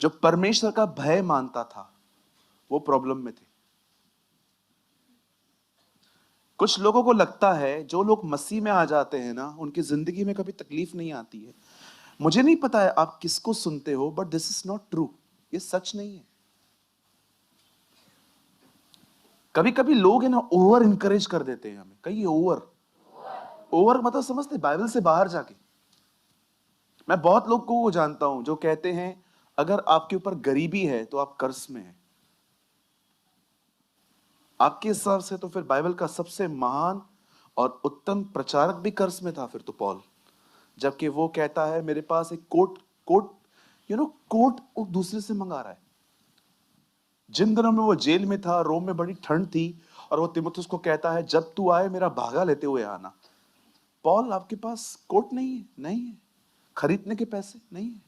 जो परमेश्वर का भय मानता था वो प्रॉब्लम में थे। कुछ लोगों को लगता है जो लोग मसीह में आ जाते हैं ना, उनकी जिंदगी में कभी तकलीफ नहीं आती है। मुझे नहीं पता है आप किसको सुनते हो, but this is not true. ये सच नहीं है। कभी कभी लोग है ना ओवर इंकरेज कर देते हैं हमें। कहीं ओवर ओवर मतलब समझते बाइबल से बाहर जाके। मैं बहुत लोग को जानता हूं जो कहते हैं अगर आपके ऊपर गरीबी है तो आप कर्ज में हैं। आपके हिसाब से तो फिर बाइबल का सबसे महान और उत्तम प्रचारक भी कर्ज में था फिर तो पॉल। जबकि वो कहता है मेरे पास एक कोट कोट कोट वो दूसरे से मंगा रहा है। जिन दिनों में वो जेल में था, रोम में बड़ी ठंड थी, और वो तीमुथियुस को कहता है जब तू आए मेरा भागा लेते हुए आना। पॉल आपके पास कोट नहीं है, नहीं है, खरीदने के पैसे नहीं है,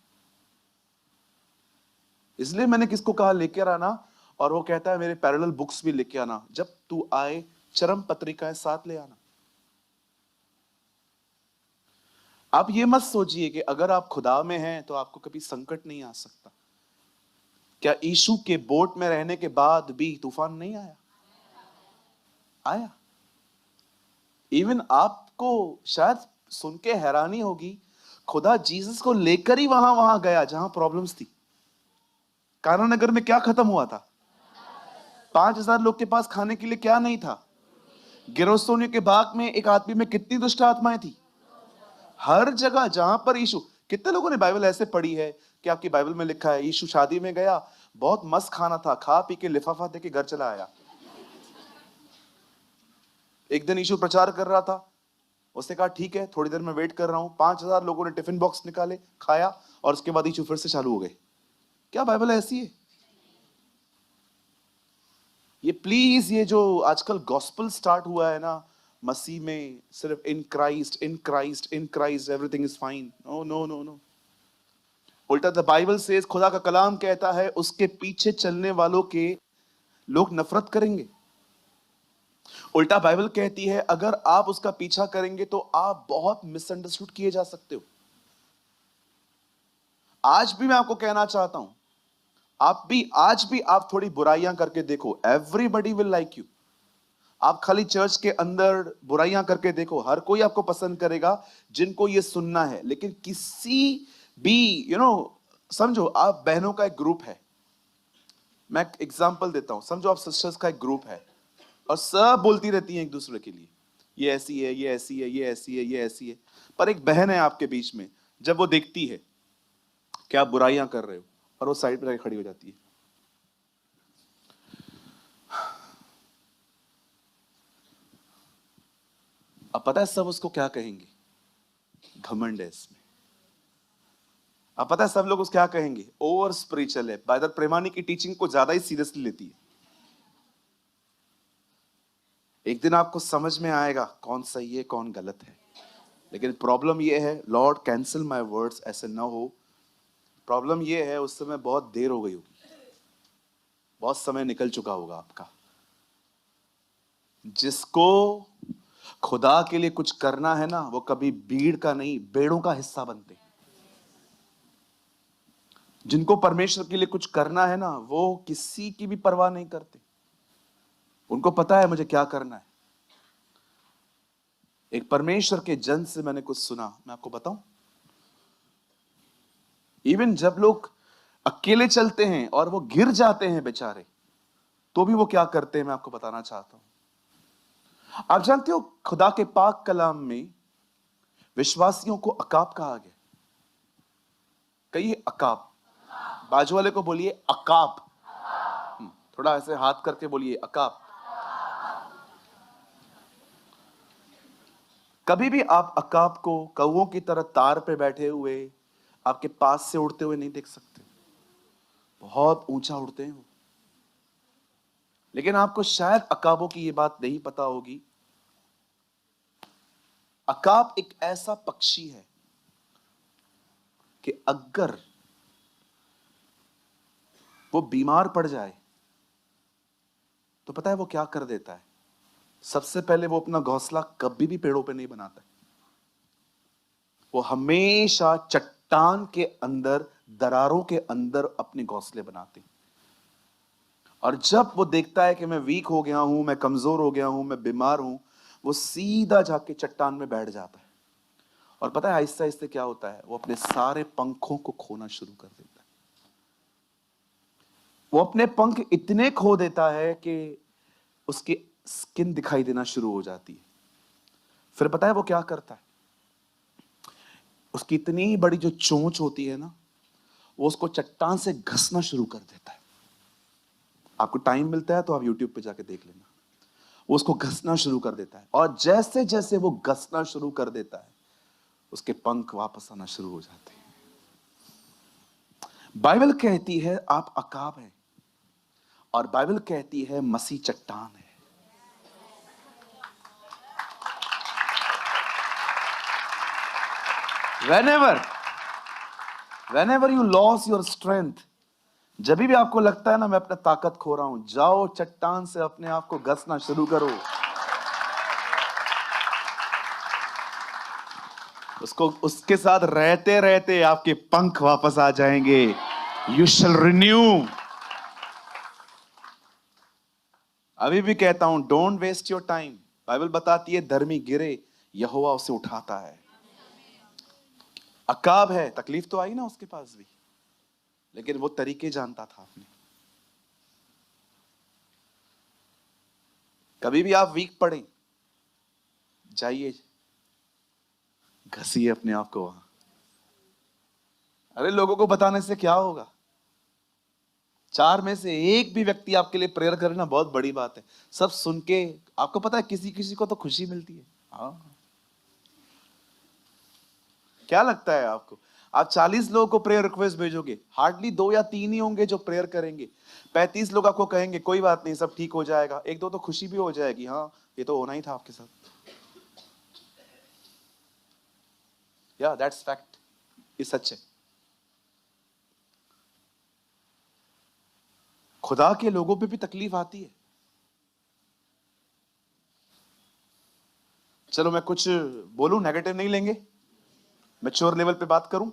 इसलिए मैंने किसको कहा लेकर आना, और वो कहता है मेरे पैरेलल बुक्स भी लेके आना, जब तू आए चरम पत्रिकाएं साथ ले आना। आप ये मत सोचिए कि अगर आप खुदा में हैं तो आपको कभी संकट नहीं आ सकता। क्या यीशु के बोट में रहने के बाद भी तूफान नहीं आया? आया। इवन आपको शायद सुन के हैरानी होगी, खुदा जीसस को लेकर ही वहां वहां गया जहां प्रॉब्लम्स थी। काना नगर में क्या खत्म हुआ था? 5,000 लोग के पास खाने के लिए क्या नहीं था? गिरस्तोनियों के बाग में एक आदमी में कितनी दुष्ट आत्माएं थी? हर जगह जहां पर यीशु। कितने लोगों ने बाइबल ऐसे पढ़ी है कि आपकी बाइबल में लिखा है यीशु शादी में गया, बहुत मस्त खाना था, खा पी के लिफाफा दे के घर चला आया। एक दिन यीशु प्रचार कर रहा था, उसने कहा ठीक है थोड़ी देर में वेट कर रहा हूं। 5,000 लोगों ने टिफिन बॉक्स निकाले, खाया, और उसके बाद यीशु फिर से चालू हो गए। क्या बाइबल ऐसी है? ये प्लीज, ये जो आजकल गॉस्पेल स्टार्ट हुआ है ना मसीह में, सिर्फ in Christ in Christ in Christ everything is fine, no no no no. उल्टा द बाइबल से खुदा का कलाम कहता है उसके पीछे चलने वालों के लोग नफरत करेंगे। उल्टा बाइबल कहती है अगर आप उसका पीछा करेंगे तो आप बहुत मिसअंडरस्टूड किए जा सकते हो। आज भी मैं आपको कहना चाहता हूं, आज भी आप थोड़ी बुराइयां करके देखो, एवरीबडी विल लाइक यू। आप खाली चर्च के अंदर बुराइयां करके देखो, हर कोई आपको पसंद करेगा जिनको ये सुनना है। लेकिन किसी भी समझो आप बहनों का एक ग्रुप है, मैं एग्जांपल देता हूं, समझो आप सिस्टर्स का एक ग्रुप है और सब बोलती रहती हैं एक दूसरे के लिए, ये ऐसी है, ये ऐसी है, ये ऐसी है, ये ऐसी है। पर एक बहन है आपके बीच में, जब वो देखती है कि आप बुराइयां कर रहे हो, और वो साइड पर खड़ी हो जाती है। अब पता है सब उसको क्या कहेंगे? घमंड है इसमें। अब पता है सब लोग उसको क्या कहेंगे? ओवर स्पिरिचुअल है, बादर प्रेमानी की टीचिंग को ज्यादा ही सीरियसली लेती है। एक दिन आपको समझ में आएगा कौन सही है कौन गलत है। लेकिन प्रॉब्लम यह है, लॉर्ड कैंसिल माय वर्ड्स, ऐसे ना हो। प्रॉब्लम यह है उस समय बहुत देर हो गई होगी, बहुत समय निकल चुका होगा आपका। जिसको खुदा के लिए कुछ करना है ना, वो कभी भीड़ का नहीं बेड़ों का हिस्सा बनते हैं। जिनको परमेश्वर के लिए कुछ करना है ना, वो किसी की भी परवाह नहीं करते। उनको पता है मुझे क्या करना है। एक परमेश्वर के जन से मैंने कुछ सुना, मैं आपको बताऊं। इवन जब लोग अकेले चलते हैं और वो गिर जाते हैं बेचारे, तो भी वो क्या करते हैं मैं आपको बताना चाहता हूं। आप जानते हो खुदा के पाक कलाम में विश्वासियों को अकाब कहा गया। कहिए अकाब। बाजू वाले को बोलिए अकाब। थोड़ा ऐसे हाथ करके बोलिए अकाब। कभी भी आप अकाब को कौओं की तरह तार पे बैठे हुए आपके पास से उड़ते हुए नहीं देख सकते। बहुत ऊंचा उड़ते हैं वो। लेकिन आपको शायद अकाबों की ये बात नहीं पता होगी, अकाब एक ऐसा पक्षी है कि अगर वो बीमार पड़ जाए तो पता है वो क्या कर देता है? सबसे पहले वो अपना घोंसला कभी भी पेड़ों पे नहीं बनाता है। वो हमेशा चट्टान के अंदर, दरारों के अंदर अपने घोंसले बनाते हैं। और जब वो देखता है कि मैं वीक हो गया हूं, मैं कमजोर हो गया हूं, मैं बीमार हूं, वो सीधा जाके चट्टान में बैठ जाता है। और पता है आहिस्ते आहिस्ते क्या होता है, वो अपने सारे पंखों को खोना शुरू कर देता है। वो अपने पंख इतने खो देता है कि उसकी स्किन दिखाई देना शुरू हो जाती है। फिर पता है वो क्या करता है, उसकी इतनी बड़ी जो चोंच होती है ना, वो उसको चट्टान से घसना शुरू कर देता है। आपको टाइम मिलता है तो आप YouTube पे जाके देख लेना। वो उसको घसना शुरू कर देता है, और जैसे जैसे वो घसना शुरू कर देता है, उसके पंख वापस आना शुरू हो जाते हैं। बाइबल कहती है आप अकाब हैं, और बाइबल कहती है मसीह चट्टान है। whenever you lose your strength, जब भी आपको लगता है ना मैं अपना ताकत खो रहा हूं, जाओ चट्टान से अपने आप को घसना शुरू करो। उसके साथ रहते रहते आपके पंख वापस आ जाएंगे। You shall renew. अभी भी कहता हूं, don't waste your time. Bible बताती है धर्मी गिरे, यहोवा उसे उठाता है। अकाब है, तकलीफ तो आई ना उसके पास भी, लेकिन वो तरीके जानता था अपने। कभी भी आप वीक पड़े, जाइए घसीए अपने आप को वहां। अरे लोगों को बताने से क्या होगा? 4 में से एक भी व्यक्ति आपके लिए प्रेयर करे ना, बहुत बड़ी बात है। सब सुन के आपको पता है किसी किसी को तो खुशी मिलती है। हाँ, क्या लगता है आपको? आप 40 लोगों को प्रेयर रिक्वेस्ट भेजोगे, हार्डली 2 या 3 ही होंगे जो प्रेयर करेंगे। 35 लोग आपको कहेंगे कोई बात नहीं, सब ठीक हो जाएगा। 1-2 तो खुशी भी हो जाएगी, हाँ ये तो होना ही था आपके साथ। या दैट्स फैक्ट, ये सच है। खुदा के लोगों पे भी तकलीफ आती है। चलो मैं कुछ बोलूं, नेगेटिव नहीं लेंगे, मैच्योर लेवल पे बात करूं।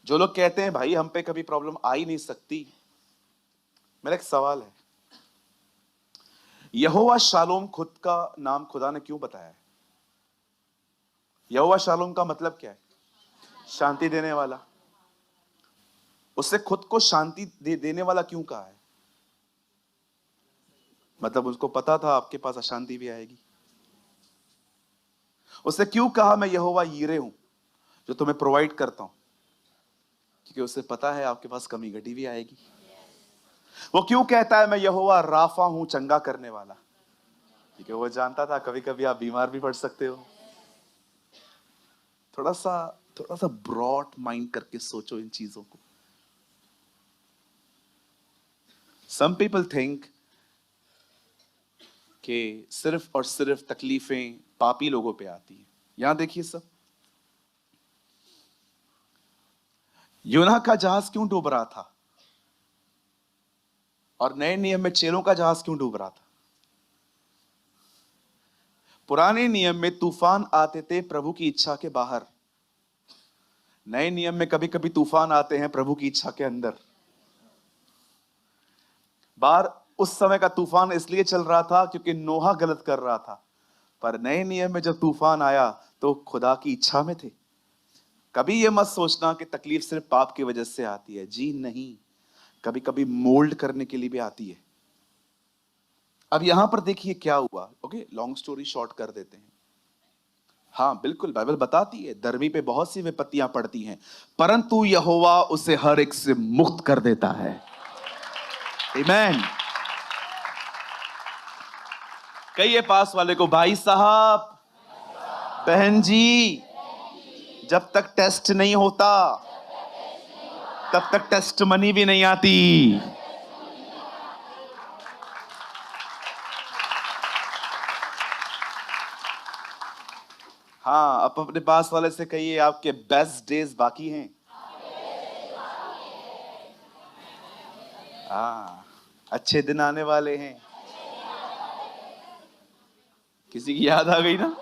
जो लोग कहते हैं भाई हम पे कभी प्रॉब्लम आ ही नहीं सकती, मेरा एक सवाल है, यहोवा शालोम खुद का नाम खुदा ने क्यों बताया है? यहोवा शालोम का मतलब क्या है? शांति देने वाला। उससे खुद को शांति देने वाला क्यों कहा है? मतलब उसको पता था आपके पास अशांति भी आएगी। उससे क्यों कहा मैं यहोवा यीरे हूं, जो तुम्हें प्रोवाइड करता हूं? क्योंकि उसे पता है आपके पास कमी घटी भी आएगी। वो क्यों कहता है मैं यहोवा राफा हूं, चंगा करने वाला? क्योंकि वो जानता था कभी कभी आप बीमार भी पड़ सकते हो। थोड़ा सा ब्रॉड माइंड करके सोचो इन चीजों को। सम पीपल थिंक कि सिर्फ और सिर्फ तकलीफें पापी लोगों पे आती हैं। यहां देखिए सब, यूना का जहाज क्यों डूब रहा था, और नए नियम में चेलों का जहाज क्यों डूब रहा था? पुराने नियम में तूफान आते थे प्रभु की इच्छा के बाहर, नए नियम में कभी कभी तूफान आते हैं प्रभु की इच्छा के अंदर। बाहर उस समय का तूफान इसलिए चल रहा था क्योंकि नोहा गलत कर रहा था, पर नए नियम में जब तूफान आया तो खुदा की इच्छा में थे। कभी यह मत सोचना कि तकलीफ सिर्फ पाप की वजह से आती है, जी नहीं, कभी कभी मोल्ड करने के लिए भी आती है। अब यहां पर देखिए क्या हुआ। ओके, लॉन्ग स्टोरी शॉर्ट कर देते हैं। हाँ बिल्कुल, बाइबल बताती है धर्मी पे बहुत सी विपत्तियां पड़ती हैं, परंतु यहोवा उसे हर एक से मुक्त कर देता है। आमीन। कहिए पास वाले को, भाई साहब, बहन जी, जब तक टेस्ट नहीं होता तब तक टेस्ट मनी भी नहीं आती। हाँ, अब अपने पास वाले से कहिए आपके बेस्ट डेज बाकी हैं। हाँ, अच्छे दिन आने वाले हैं। किसी की याद आ गई ना?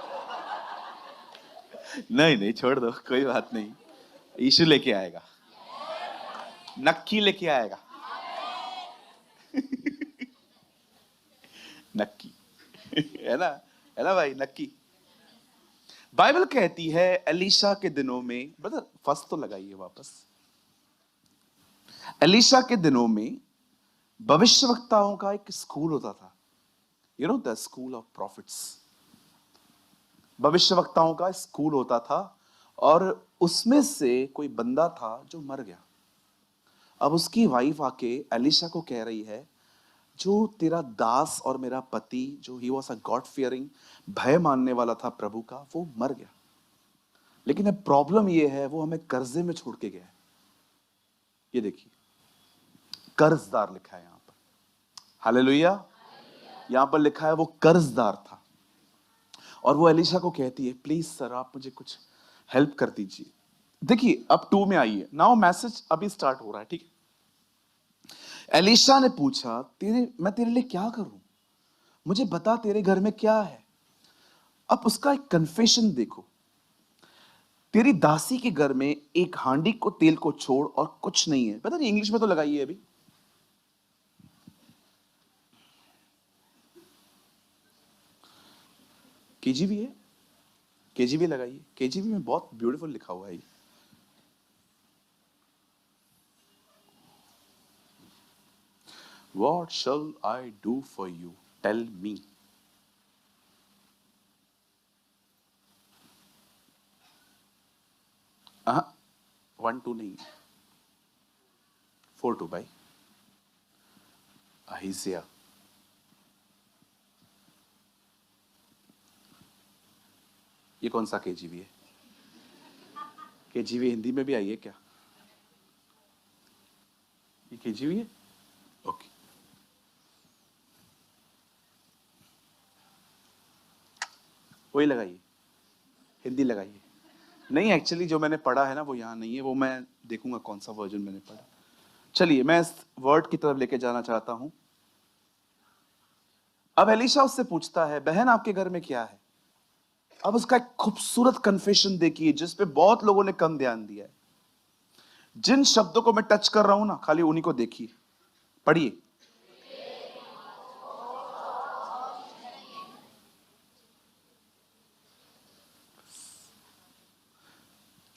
नहीं नहीं, छोड़ दो, कोई बात नहीं। यीशु लेके आएगा, नक्की लेके आएगा, नक्की। है ना भाई, नक्की। बाइबल कहती है एलीशा के दिनों में, ब्रदर फर्स्ट तो लगाइए वापस। एलीशा के दिनों में भविष्यवक्ताओं का एक स्कूल होता था, you know the school of prophets. भविष्यवक्ताओं का स्कूल होता था, और उसमें से कोई बंदा था जो मर गया। अब उसकी वाइफ आके एलीशा को कह रही है, जो तेरा दास और मेरा पति, जो he was a God fearing, भय मानने वाला था प्रभु का, वो मर गया। लेकिन अब प्रॉब्लम ये है, वो हमें कर्जे में छोड़ के गया है। ये देखिए, कर्जदार लिखा है यहां पर। हालेलुया। यहां पर लिखा है वो कर्जदार था। और वो एलीशा को कहती है, प्लीज सर आप मुझे कुछ हेल्प कर दीजिए। देखिए अब 2 में आइए, नाउ मैसेज अभी स्टार्ट हो रहा है, ठीक है। एलीशा ने पूछा, मैं तेरे लिए क्या करूं, मुझे बता तेरे घर में क्या है। अब उसका एक कन्फेशन देखो, तेरी दासी के घर में एक हांडी को तेल को छोड़ और कुछ नहीं है। पता नहीं, इंग्लिश में तो लगाइए अभी। केजीवी है, केजीवी लगाइए। केजीवी में बहुत ब्यूटीफुल लिखा हुआ है। What shall I do for you? Tell me. 1 2 नहीं, 4 2 भाई। अहिज्या। ये कौन सा केजीवी है? केजीवी हिंदी में भी आई है क्या? ये केजीवी है, ओके। वही लगाइए, हिंदी लगाइए। नहीं, एक्चुअली जो मैंने पढ़ा है ना वो यहाँ नहीं है, वो मैं देखूंगा कौन सा वर्जन मैंने पढ़ा। चलिए मैं इस वर्ड की तरफ लेके जाना चाहता हूं। अब एलीशा उससे पूछता है, बहन आपके घर में क्या है। अब उसका एक खूबसूरत कन्फेशन देखिए, जिस पे बहुत लोगों ने कम ध्यान दिया है। जिन शब्दों को मैं टच कर रहा हूं ना, खाली उन्हीं को देखिए, पढ़िए।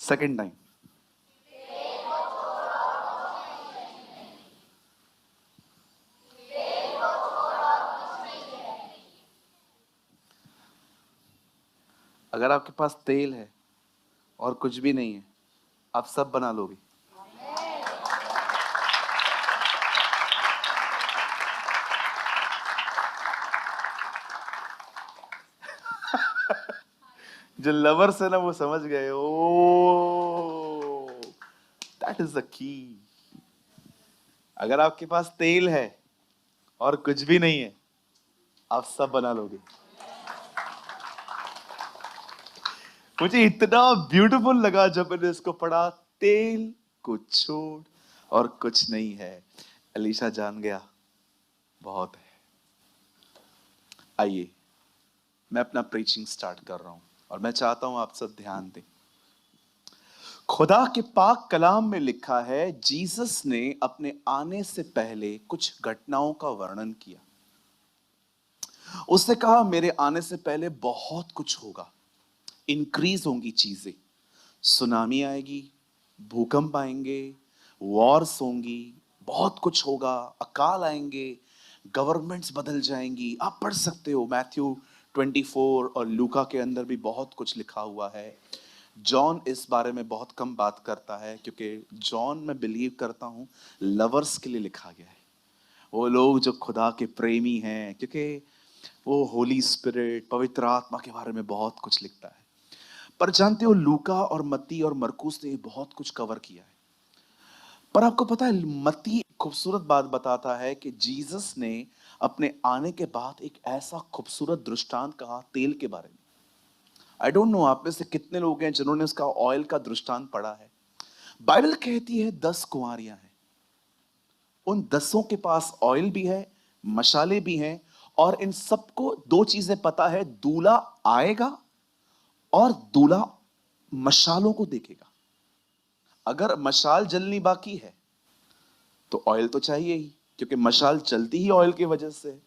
Second time. अगर आपके पास तेल है और कुछ भी नहीं है, आप सब बना लोगे। जो लवर्स है ना वो समझ गए, ओ दैट इज द की। अगर आपके पास तेल है और कुछ भी नहीं है, आप सब बना लोगे। मुझे इतना ब्यूटीफुल लगा जब मैंने इसको पढ़ा, तेल को छोड़ और कुछ नहीं है। एलीशा जान गया बहुत है। आइए मैं अपना प्रीचिंग स्टार्ट कर रहा हूं, और मैं चाहता हूं आप सब ध्यान दें। खुदा के पाक कलाम में लिखा है, जीसस ने अपने आने से पहले कुछ घटनाओं का वर्णन किया। उसने कहा मेरे आने से पहले बहुत कुछ होगा, इंक्रीज होंगी चीजें, सुनामी आएगी, भूकंप आएंगे, वॉर्स होंगी, बहुत कुछ होगा, अकाल आएंगे, गवर्नमेंट्स बदल जाएंगी। आप पढ़ सकते हो मैथ्यू 24 और लूका के अंदर भी बहुत कुछ लिखा हुआ है। जॉन इस बारे में बहुत कम बात करता है, क्योंकि जॉन मैं बिलीव करता हूँ लवर्स के लिए लिखा गया है, वो लोग जो खुदा के प्रेमी हैं, क्योंकि वो होली स्पिरिट, पवित्र आत्मा के बारे में बहुत कुछ लिखता है। पर जानते हो लूका और मत्ती और मरकुस ने बहुत कुछ कवर किया है। पर आपको पता है मत्ती खूबसूरत बात बताता है कि जीसस ने अपने आने के बाद एक ऐसा खूबसूरत दृष्टांत कहा तेल के बारे में। आई डोंट नो आप में से कितने लोग हैं जिन्होंने उसका ऑयल का दृष्टांत पढ़ा है। बाइबल कहती है 10 कुंवारियां हैं, उन 10 के पास ऑयल भी है, मशाले भी हैं, और इन सबको 2 चीजें पता है, दूल्हा आएगा और दूल्हा मशालों को देखेगा। अगर मशाल जलनी बाकी है तो ऑयल तो चाहिए ही, क्योंकि मशाल चलती ही ऑयल की वजह से है।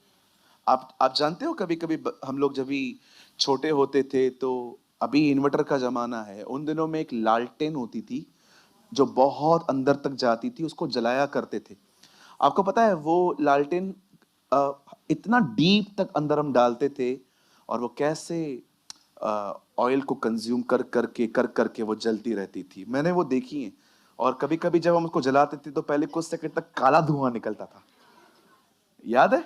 आप जानते हो, कभी कभी हम लोग जब भी छोटे होते थे, तो अभी इन्वर्टर का जमाना है, उन दिनों में एक लालटेन होती थी जो बहुत अंदर तक जाती थी, उसको जलाया करते थे। आपको पता है वो लालटेन इतना डीप तक अंदर हम डालते थे, और वो कैसे ऑयल को कंज्यूम कर करके वो जलती रहती थी। मैंने वो देखी है। और कभी कभी जब हम उसको जलाते थे तो पहले कुछ सेकंड तक काला धुआं निकलता था। याद है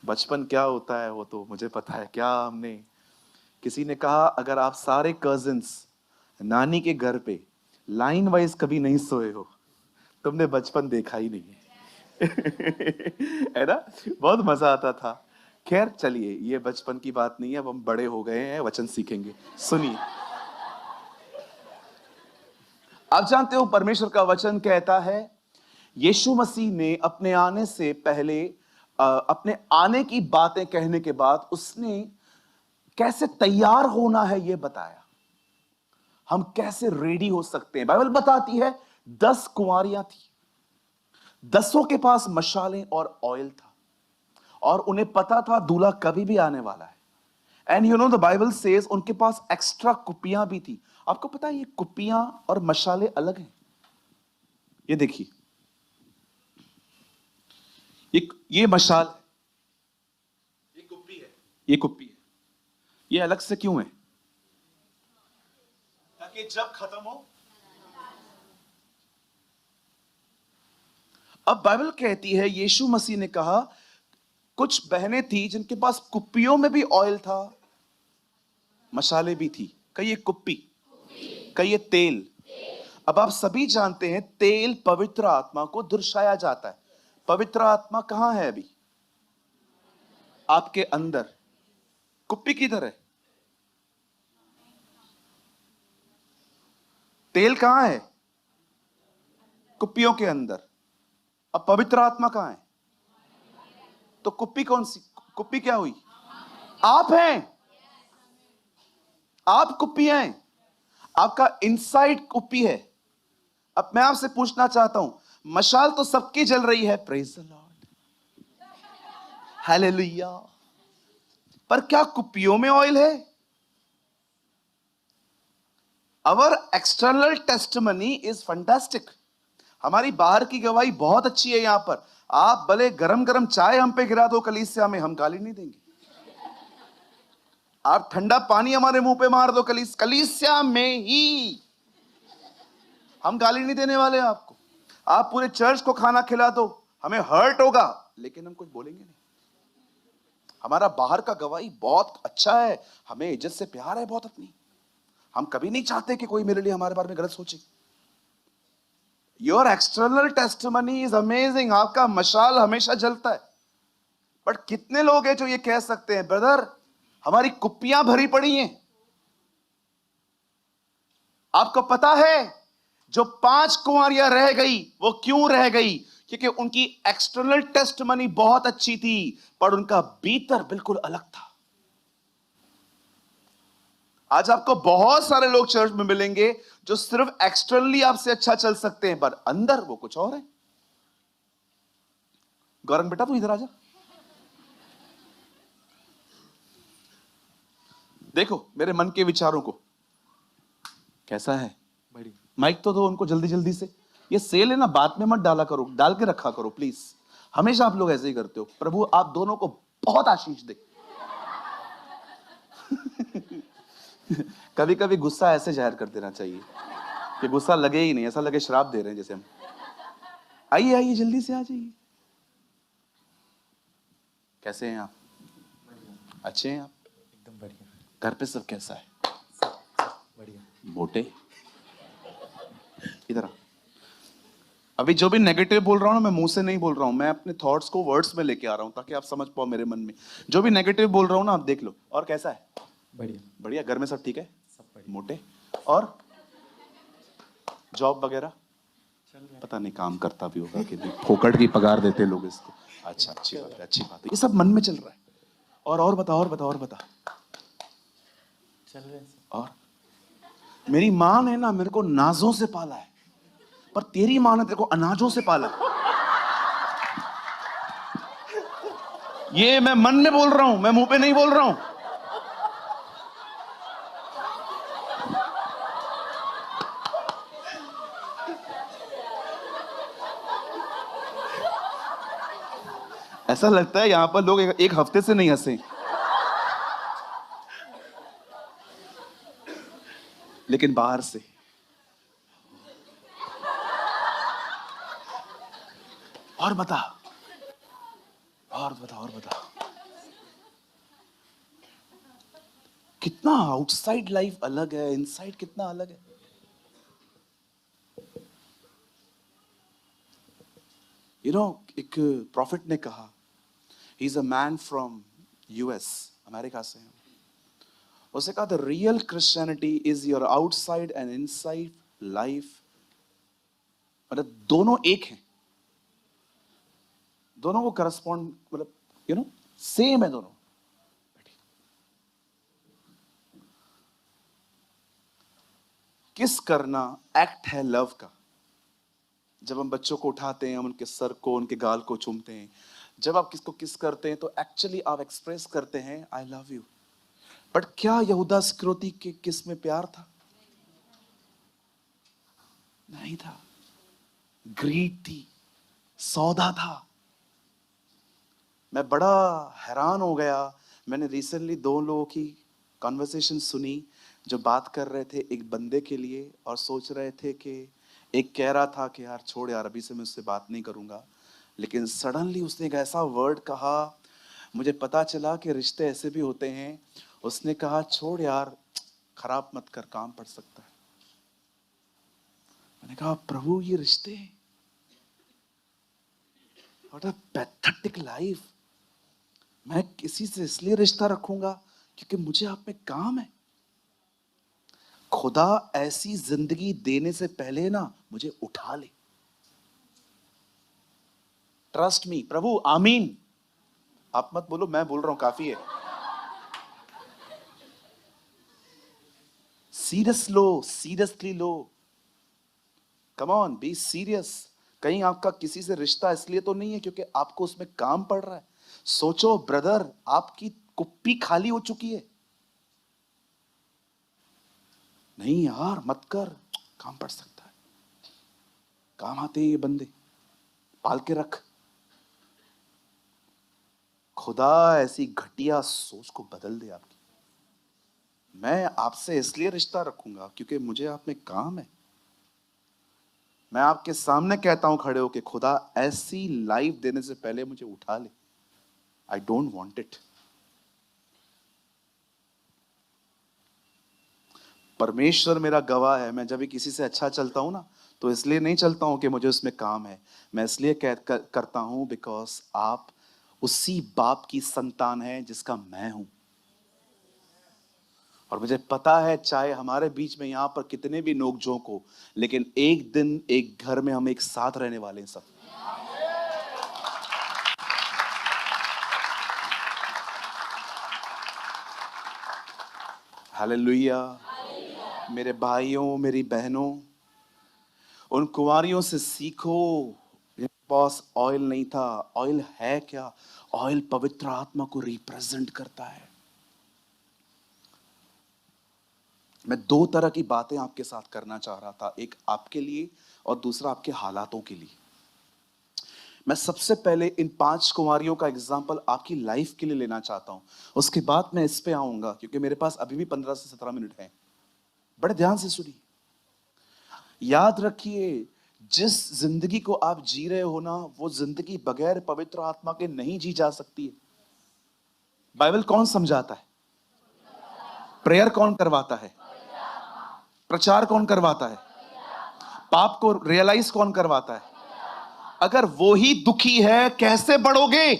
बचपन क्या होता है, वो तो मुझे पता है। क्या हमने, किसी ने कहा अगर आप सारे कजिन्स नानी के घर पे लाइन वाइज कभी नहीं सोए हो, तुमने बचपन देखा ही नहीं है। है ना, बहुत मजा आता था। खैर चलिए, ये बचपन की बात नहीं है, अब हम बड़े हो गए हैं, वचन सीखेंगे। सुनिए, आप जानते हो परमेश्वर का वचन कहता है यीशु मसीह ने अपने आने से पहले, अपने आने की बातें कहने के बाद उसने कैसे तैयार होना है यह बताया। हम कैसे रेडी हो सकते हैं। बाइबल बताती है 10 कुंवारियां थी, 10 के पास मशालें और ऑयल था, और उन्हें पता था दूल्हा कभी भी आने वाला है। And you know the Bible says उनके पास एक्स्ट्रा कुप्पियां भी थी। आपको पता है ये कुप्पियां और मशाले अलग हैं। ये देखिए, ये मशाल है, ये कुप्पी है, ये कुप्पी है। ये अलग से क्यों है? ताकि जब खत्म हो। अब बाइबल कहती है यीशु मसीह ने कहा कुछ बहनें थी जिनके पास कुप्पियों में भी ऑयल था, मशाले भी थी। कई ये कुप्पी, कई ये तेल। अब आप सभी जानते हैं तेल पवित्र आत्मा को दर्शाया जाता है। पवित्र आत्मा कहां है? अभी आपके अंदर। कुप्पी किधर है? तेल कहां है? कुप्पियों के अंदर। अब पवित्र आत्मा कहां है? तो कुप्पी कौन सी? कुप्पी क्या हुई? आप हैं। आप कुप्पी हैं। आपका इनसाइड कुप्पी है। अब मैं आपसे पूछना चाहता हूं, मशाल तो सबकी जल रही है, प्रेज द लॉर्ड, हालेलुया, पर क्या कुप्पियों में ऑयल है? अवर एक्सटर्नल टेस्टिमनी इज फैंटास्टिक। हमारी बाहर की गवाही बहुत अच्छी है। यहां पर आप भले गरम गरम चाय हम पे गिरा दो कलीसिया में, हम गाली नहीं देंगे। आप ठंडा पानी हमारे मुंह पे मार दो कलीसिया में ही, हम गाली नहीं देने वाले आपको। आप पूरे चर्च को खाना खिला दो, हमें हर्ट होगा लेकिन हम कुछ बोलेंगे नहीं। हमारा बाहर का गवाही बहुत अच्छा है, हमें इज्जत से प्यार है बहुत अपनी। हम कभी नहीं चाहते कि कोई मेरे लिए हमारे बारे में गलत सोचे। Your external testimony is amazing. आपका मशाल हमेशा जलता है। बट कितने लोग हैं जो ये कह सकते हैं ब्रदर हमारी कुप्पियां भरी पड़ी हैं। आपको पता है जो 5 कुंवारियां रह गई वो क्यों रह गई? क्योंकि उनकी एक्सटर्नल टेस्टिमनी बहुत अच्छी थी, पर उनका भीतर बिल्कुल अलग था। आज आपको बहुत सारे लोग चर्च में मिलेंगे जो सिर्फ एक्सटर्नली आपसे अच्छा चल सकते हैं, पर अंदर वो कुछ और है। गौरंग बेटा तू इधर आ जा। देखो मेरे मन के विचारों को, कैसा है? माइक तो दो उनको जल्दी जल्दी से। ये सेल है ना, बात में मत डाला करो, डाल के रखा करो प्लीज। हमेशा आप लोग ऐसे ही करते हो। प्रभु आप दोनों को बहुत आशीष दे। कभी कभी गुस्सा ऐसे जाहिर कर देना चाहिए कि गुस्सा लगे ही नहीं, ऐसा लगे श्राप दे रहे हैं जैसे हम। आइए आइए जल्दी से आ जाइए। कैसे हैं आप? अच्छे हैं आप? एकदम बढ़िया। घर पे सब कैसा है? बढ़िया। मोटे इधर आ। अभी जो भी नेगेटिव बोल रहा हूं ना, मैं मुंह से नहीं बोल रहा हूं, मैं अपने थॉट्स को वर्ड्स में लेके आ रहा हूं ताकि आप समझ पाओ मेरे मन में। जो भी नेगेटिव बोल रहा हूं ना, आप देख लो। और कैसा है? बढ़िया। बढ़िया। घर में सब ठीक है? सब बढ़िया। मोटे। और जॉब वगैरह चल रहा है। पता नहीं काम करता भी होगा कि नहीं, फोकट की पगार देते लोग इसको। अच्छा, अच्छी बात है, अच्छी बात है। ये सब मन में चल रहा है। और बता, और बता, और बता। चल रहे हैं सब। और मेरी माँ ने ना मेरे को नाजों से पाला है, पर तेरी माँ ने तेरे को अनाजों से पाला है। ये मैं मन में बोल रहा हूं, मैं मुंह पे नहीं बोल रहा हूं। ऐसा लगता है यहां पर लोग एक हफ्ते से नहीं हंसे, लेकिन बाहर से। और बता, और बता, और बता, कितना आउटसाइड लाइफ अलग है, इनसाइड कितना अलग है। एक प्रॉफिट ने कहा, he is a man from US, America से है। उसने कहा the real Christianity is your outside and inside life, मतलब दोनों एक हैं, दोनों को करस्पॉन्ड, मतलब सेम है दोनों। किस करना एक्ट है लव का। जब हम बच्चों को उठाते हैं, हम उनके सर को, उनके गाल को चूमते हैं। जब आप किसको किस करते हैं तो एक्चुअली आप एक्सप्रेस करते हैं आई लव यू। बट क्या यहूदा इस्करियोती के किस में प्यार था? नहीं था। ग्रीड थी, सौदा था। मैं बड़ा हैरान हो गया, मैंने रिसेंटली 2 लोगों की कॉन्वर्सेशन सुनी जो बात कर रहे थे एक बंदे के लिए, और सोच रहे थे कि एक कह रहा था कि यार छोड़ यार, अभी से मैं उससे बात नहीं करूंगा, लेकिन सडनली उसने एक ऐसा वर्ड कहा, मुझे पता चला कि रिश्ते ऐसे भी होते हैं। उसने कहा छोड़ यार, खराब मत कर, काम पड़ सकता है। मैंने कहा प्रभु ये रिश्ते हैं, व्हाट अ पैथेटिक लाइफ। मैं किसी से इसलिए रिश्ता रखूंगा क्योंकि मुझे आप में काम है। खुदा ऐसी जिंदगी देने से पहले ना मुझे उठा ले। Trust me. प्रभु आमीन। आप मत बोलो, मैं बोल रहा हूं, काफी है। Serious low, seriously low. Come on, be serious. कहीं आपका किसी से रिश्ता इसलिए तो नहीं है क्योंकि आपको उसमें काम पड़ रहा है। सोचो ब्रदर, आपकी कुप्पी खाली हो चुकी है। नहीं यार मत कर, काम पड़ सकता है। काम आते हैं ये बंदे, पाल के रख। खुदा ऐसी घटिया सोच को बदल दे आपकी। मैं आपसे इसलिए रिश्ता रखूंगा क्योंकि मुझे आप में काम है। मैं आपके सामने कहता हूं खड़े होके, खुदा ऐसी लाइफ देने से पहले मुझे उठा ले। I don't want it. परमेश्वर मेरा गवाह है, मैं जब भी किसी से अच्छा चलता हूं ना, तो इसलिए नहीं चलता हूं कि मुझे उसमें काम है। मैं इसलिए करता हूं बिकॉज आप उसी बाप की संतान है जिसका मैं हूं। और मुझे पता है चाहे हमारे बीच में यहां पर कितने भी नोक झोंक हो, लेकिन एक दिन एक घर में हम एक साथ रहने वाले हैं सब। हालेलुया। मेरे भाइयों, मेरी बहनों, उन कुंवारियों से सीखो। मेरे पास ऑयल नहीं था। ऑयल है क्या? ऑयल पवित्र आत्मा को रिप्रेजेंट करता है। मैं 2 तरह की बातें आपके साथ करना चाह रहा था, एक आपके लिए और दूसरा आपके हालातों के लिए। मैं सबसे पहले इन 5 कुंवारियों का एग्जाम्पल आपकी लाइफ के लिए लेना चाहता हूं, उसके बाद मैं इस पे आऊंगा क्योंकि मेरे पास अभी भी 15 से 17 मिनट हैं। बड़े ध्यान से सुनिए। याद रखिए, जिस जिंदगी को आप जी रहे हो ना, वो जिंदगी बगैर पवित्र आत्मा के नहीं जी जा सकती है। बाइबल कौन समझाता है? प्रेयर कौन करवाता है? प्रचार कौन करवाता है? पाप को रियलाइज कौन करवाता है? अगर वो ही दुखी है, कैसे बढ़ोगे?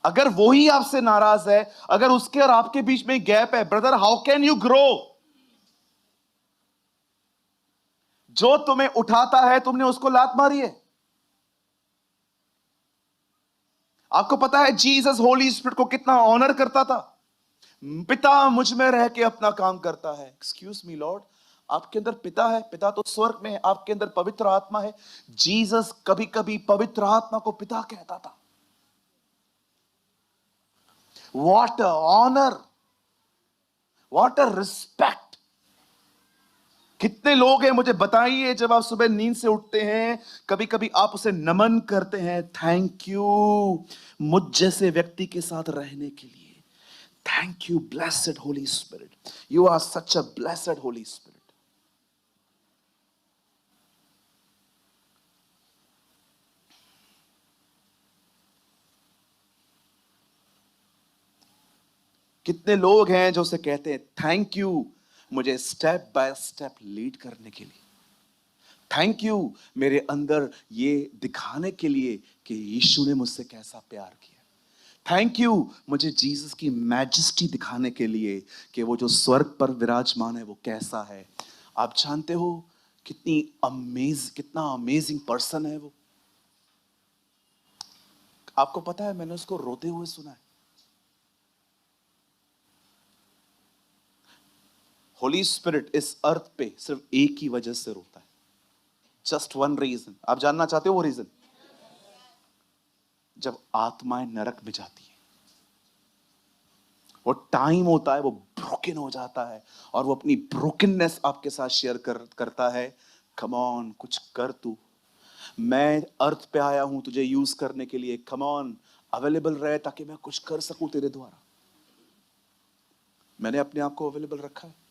अगर वो ही आपसे नाराज है, अगर उसके और आपके बीच में गैप है, brother how can you grow? जो तुम्हें उठाता है, तुमने उसको लात मारी है। आपको पता है जीसस होली स्पिरिट को कितना ऑनर करता था? पिता मुझ में रह के अपना काम करता है। एक्सक्यूज मी लॉर्ड, आपके अंदर पिता है, पिता तो स्वर्ग में है, आपके अंदर पवित्र आत्मा है। जीसस कभी कभी पवित्र आत्मा को पिता कहता था। What a honour, what a respect. कितने लोग हैं मुझे बताइए, जब आप सुबह नींद से उठते हैं कभी कभी आप उसे नमन करते हैं, थैंक यू मुझ जैसे व्यक्ति के साथ रहने के लिए। Thank you blessed Holy Spirit, you are such a blessed Holy Spirit. कितने लोग हैं जो उसे कहते हैं थैंक यू मुझे स्टेप बाय स्टेप लीड करने के लिए, थैंक यू मेरे अंदर ये दिखाने के लिए कि यीशु ने मुझसे कैसा प्यार किया, थैंक यू मुझे जीसस की मैजेस्टी दिखाने के लिए कि वो जो स्वर्ग पर विराजमान है वो कैसा है। आप जानते हो कितना अमेजिंग पर्सन है वो। आपको पता है मैंने उसको रोते हुए सुना है। होली स्पिरिट इस अर्थ पे सिर्फ एक ही वजह से रोता है, जस्ट वन रीजन। आप जानना चाहते हो वो रीजन? जब आत्माएं नरक में जाती है, वो टाइम होता है, वो ब्रोकन हो जाता है और वो अपनी ब्रोकननेस आपके साथ शेयर करता है। कम ऑन कुछ कर तू, मैं अर्थ पे आया हूं तुझे यूज करने के लिए, कम ऑन अवेलेबल रहे ताकि मैं कुछ कर सकूं तेरे द्वारा। मैंने अपने आप को अवेलेबल रखा है।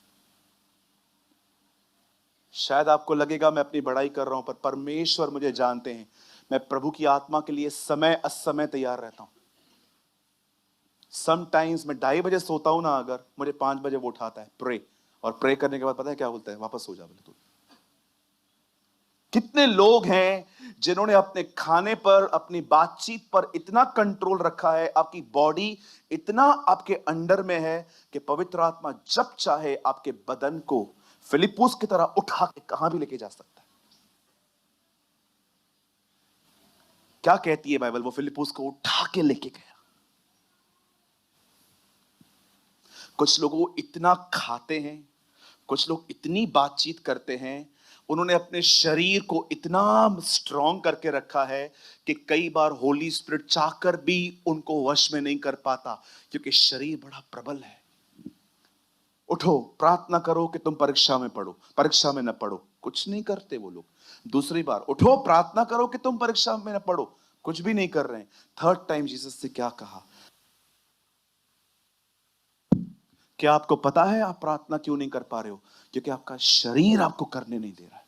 शायद आपको लगेगा मैं अपनी बड़ाई कर रहा हूं, पर परमेश्वर मुझे जानते हैं, मैं प्रभु की आत्मा के लिए समय असमय तैयार रहता हूं। समटाइम्स मैं 2:30 बजे सोता हूं ना, अगर मुझे 5 बजे वो उठाता है प्रे, और प्रे करने के बाद पता है क्या बोलता है? वापस सो जा बोले तू। कितने लोग हैं जिन्होंने अपने खाने पर, अपनी बातचीत पर इतना कंट्रोल रखा है, आपकी बॉडी इतना आपके अंडर में है कि पवित्र आत्मा जब चाहे आपके बदन को फिलिप्पुस की तरह उठा के कहां भी लेके जा सकता है। क्या कहती है बाइबल? वो फिलिप्पुस को उठा के लेके गया। कुछ लोग वो इतना खाते हैं, कुछ लोग इतनी बातचीत करते हैं, उन्होंने अपने शरीर को इतना स्ट्रॉन्ग करके रखा है कि कई बार होली स्पिरिट चाहकर भी उनको वश में नहीं कर पाता, क्योंकि शरीर बड़ा प्रबल है। उठो प्रार्थना करो कि तुम परीक्षा में पढ़ो, परीक्षा में न पढ़ो, कुछ नहीं करते वो लोग। दूसरी बार उठो प्रार्थना करो कि तुम परीक्षा में न पढ़ो, कुछ भी नहीं कर रहे हैं। थर्ड टाइम जीसस से क्या कहा? क्या आपको पता है आप प्रार्थना क्यों नहीं कर पा रहे हो? क्योंकि आपका शरीर आपको करने नहीं दे रहा है।